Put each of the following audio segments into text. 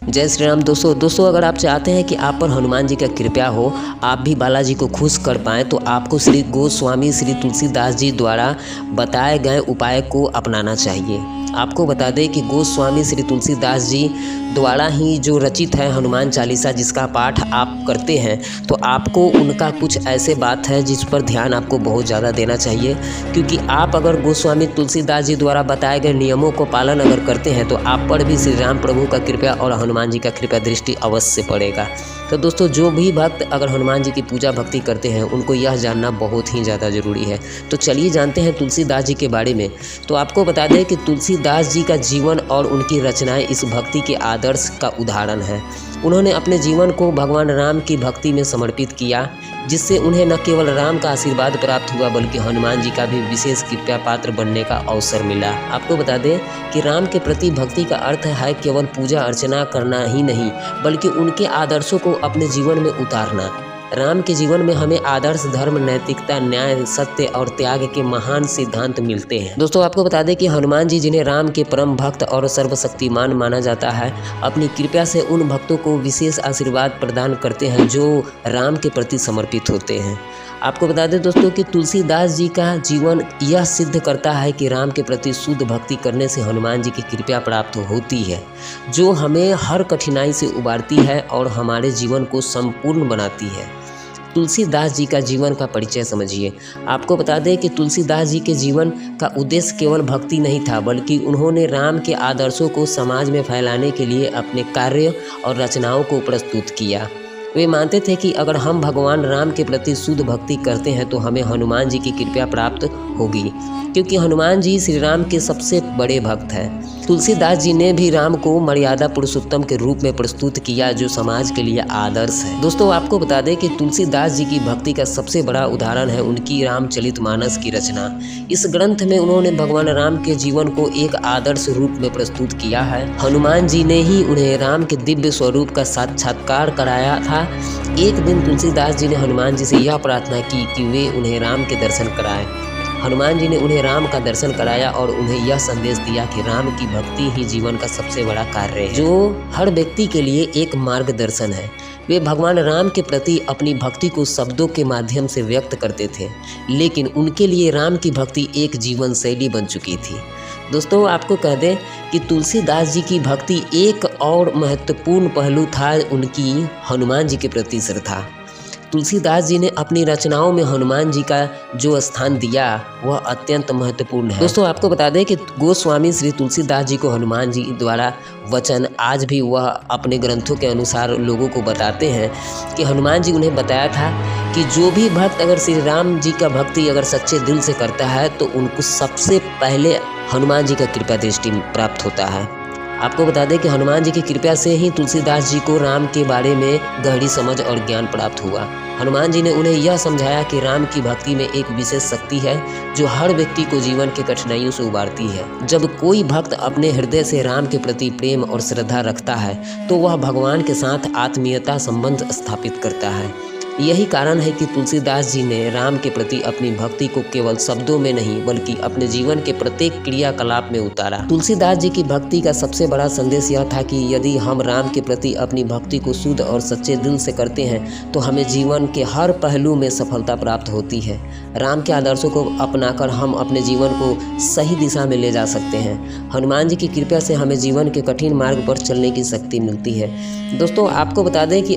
जय श्री राम। दोस्तों अगर आप चाहते हैं कि आप पर हनुमान जी का कृपा हो, आप भी बालाजी को खुश कर पाएँ, तो आपको श्री गोस्वामी श्री तुलसीदास जी द्वारा बताए गए उपाय को अपनाना चाहिए। आपको बता दें कि गोस्वामी श्री तुलसीदास जी द्वारा ही जो रचित है हनुमान चालीसा, जिसका पाठ आप करते हैं तो आपको उनका कुछ ऐसे बात है जिस पर ध्यान आपको बहुत ज़्यादा देना चाहिए, क्योंकि आप अगर गोस्वामी तुलसीदास जी द्वारा बताए गए नियमों को पालन अगर करते हैं तो आप पर भी श्री राम प्रभु का कृपा और हनुमान जी का कृपा दृष्टि अवश्य पड़ेगा। तो दोस्तों, जो भी भक्त अगर हनुमान जी की पूजा भक्ति करते हैं उनको यह जानना बहुत ही ज़्यादा ज़रूरी है। तो चलिए जानते हैं तुलसीदास जी के बारे में। तो आपको बता दें कि तुलसीदास जी का जीवन और उनकी रचनाएं इस भक्ति के आदर्श का उदाहरण है। उन्होंने अपने जीवन को भगवान राम की भक्ति में समर्पित किया, जिससे उन्हें न केवल राम का आशीर्वाद प्राप्त हुआ बल्कि हनुमान जी का भी विशेष कृपा पात्र बनने का अवसर मिला। आपको बता दें कि राम के प्रति भक्ति का अर्थ है केवल पूजा अर्चना करना ही नहीं, बल्कि उनके आदर्शों को अपने जीवन में उतारना। राम के जीवन में हमें आदर्श, धर्म, नैतिकता, न्याय, सत्य और त्याग के महान सिद्धांत मिलते हैं। दोस्तों, आपको बता दें कि हनुमान जी, जिन्हें राम के परम भक्त और सर्वशक्तिमान माना जाता है, अपनी कृपा से उन भक्तों को विशेष आशीर्वाद प्रदान करते हैं जो राम के प्रति समर्पित होते हैं। आपको बता दें दोस्तों कि तुलसीदास जी का जीवन यह सिद्ध करता है कि राम के प्रति शुद्ध भक्ति करने से हनुमान जी की कृपा प्राप्त होती है, जो हमें हर कठिनाई से उबारती है और हमारे जीवन को संपूर्ण बनाती है। तुलसीदास जी का जीवन का परिचय समझिए। आपको बता दें कि तुलसीदास जी के जीवन का उद्देश्य केवल भक्ति नहीं था, बल्कि उन्होंने राम के आदर्शों को समाज में फैलाने के लिए अपने कार्य और रचनाओं को प्रस्तुत किया। वे मानते थे कि अगर हम भगवान राम के प्रति शुद्ध भक्ति करते हैं तो हमें हनुमान जी की कृपा प्राप्त होगी, क्योंकि हनुमान जी श्री राम के सबसे बड़े भक्त हैं। तुलसीदास जी ने भी राम को मर्यादा पुरुषोत्तम के रूप में प्रस्तुत किया, जो समाज के लिए आदर्श है। दोस्तों, आपको बता दें कि तुलसीदास जी की भक्ति का सबसे बड़ा उदाहरण है उनकी रामचरितमानस की रचना। इस ग्रंथ में उन्होंने भगवान राम के जीवन को एक आदर्श रूप में प्रस्तुत किया है। हनुमान जी ने ही उन्हें राम के दिव्य स्वरूप का साक्षात्कार कराया था। एक दिन तुलसीदास जी ने हनुमान जी से यह प्रार्थना की कि वे उन्हें राम के दर्शन कराएं। हनुमान जी ने उन्हें राम का दर्शन कराया और उन्हें यह संदेश दिया कि राम की भक्ति ही जीवन का सबसे बड़ा कार्य है, जो हर व्यक्ति के लिए एक मार्गदर्शन है। वे भगवान राम के प्रति अपनी भक्ति को शब्दों के माध्यम से व्यक्त करते थे, लेकिन उनके लिए राम की भक्ति एक जीवन शैली बन चुकी थी। दोस्तों, आपको कह दें कि तुलसीदास जी की भक्ति एक और महत्वपूर्ण पहलू था उनकी हनुमान जी के प्रति श्रद्धा। तुलसीदास जी ने अपनी रचनाओं में हनुमान जी का जो स्थान दिया वह अत्यंत महत्वपूर्ण है। दोस्तों, आपको बता दें कि गोस्वामी श्री तुलसीदास जी को हनुमान जी द्वारा वचन आज भी वह अपने ग्रंथों के अनुसार लोगों को बताते हैं कि हनुमान जी उन्हें बताया था कि जो भी भक्त अगर श्री राम जी का भक्ति अगर सच्चे दिल से करता है तो उनको सबसे पहले हनुमान जी का कृपा दृष्टि प्राप्त होता है। आपको बता दें कि हनुमान जी की कृपा से ही तुलसीदास जी को राम के बारे में गहरी समझ और ज्ञान प्राप्त हुआ। हनुमान जी ने उन्हें यह समझाया कि राम की भक्ति में एक विशेष शक्ति है जो हर व्यक्ति को जीवन के कठिनाइयों से उबारती है। जब कोई भक्त अपने हृदय से राम के प्रति प्रेम और श्रद्धा रखता है तो वह भगवान के साथ आत्मीयता संबंध स्थापित करता है। यही कारण है कि तुलसीदास जी ने राम के प्रति अपनी भक्ति को केवल शब्दों में नहीं बल्कि अपने जीवन के प्रत्येक क्रियाकलाप में उतारा। तुलसीदास जी की भक्ति का सबसे बड़ा संदेश यह था कि यदि हम राम के प्रति अपनी भक्ति को शुद्ध और सच्चे दिल से करते हैं तो हमें जीवन के हर पहलू में सफलता प्राप्त होती है। राम के आदर्शों को अपनाकर हम अपने जीवन को सही दिशा में ले जा सकते हैं। हनुमान जी की कृपा से हमें जीवन के कठिन मार्ग पर चलने की शक्ति मिलती है। दोस्तों, आपको बता दें कि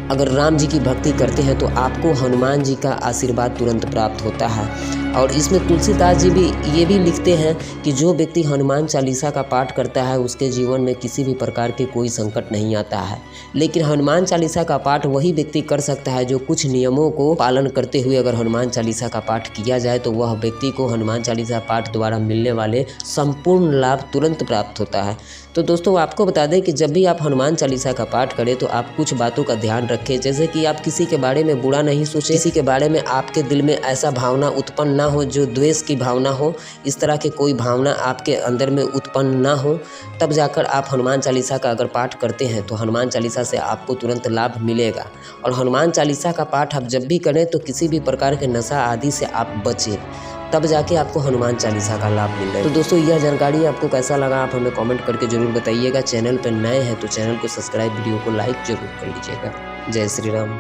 अगर राम जी की भक्ति करते हैं तो आपको हनुमान जी का आशीर्वाद तुरंत प्राप्त होता है। और इसमें तुलसीदास जी भी ये भी लिखते हैं कि जो व्यक्ति हनुमान चालीसा का पाठ करता है उसके जीवन में किसी भी प्रकार के कोई संकट नहीं आता है। लेकिन हनुमान चालीसा का पाठ वही व्यक्ति कर सकता है जो कुछ नियमों को पालन करते हुए अगर हनुमान चालीसा का पाठ किया जाए तो वह व्यक्ति को हनुमान चालीसा पाठ द्वारा मिलने वाले संपूर्ण लाभ तुरंत प्राप्त होता है। तो दोस्तों, आपको बता दें कि जब भी आप हनुमान चालीसा का पाठ करें तो आप कुछ बातों का ध्यान रखें, जैसे कि आप किसी के बारे में बुरा नहीं सोचें, किसी के बारे में आपके दिल में ऐसा भावना उत्पन्न ना हो, जो द्वेष की भावना हो, इस तरह की कोई भावना आपके अंदर में उत्पन्न ना हो, तब जाकर आप हनुमान चालीसा का अगर पाठ करते हैं तो हनुमान चालीसा से आपको तुरंत लाभ मिलेगा। और हनुमान चालीसा का पाठ आप जब भी करें तो किसी भी प्रकार के नशा आदि से आप बचें, तब जाके आपको हनुमान चालीसा का लाभ मिल रहा है। तो दोस्तों, यह जानकारी आपको कैसा लगा आप हमें कमेंट करके ज़रूर बताइएगा। चैनल पर नए हैं तो चैनल को सब्सक्राइब, वीडियो को लाइक ज़रूर कर लीजिएगा। जय श्री राम।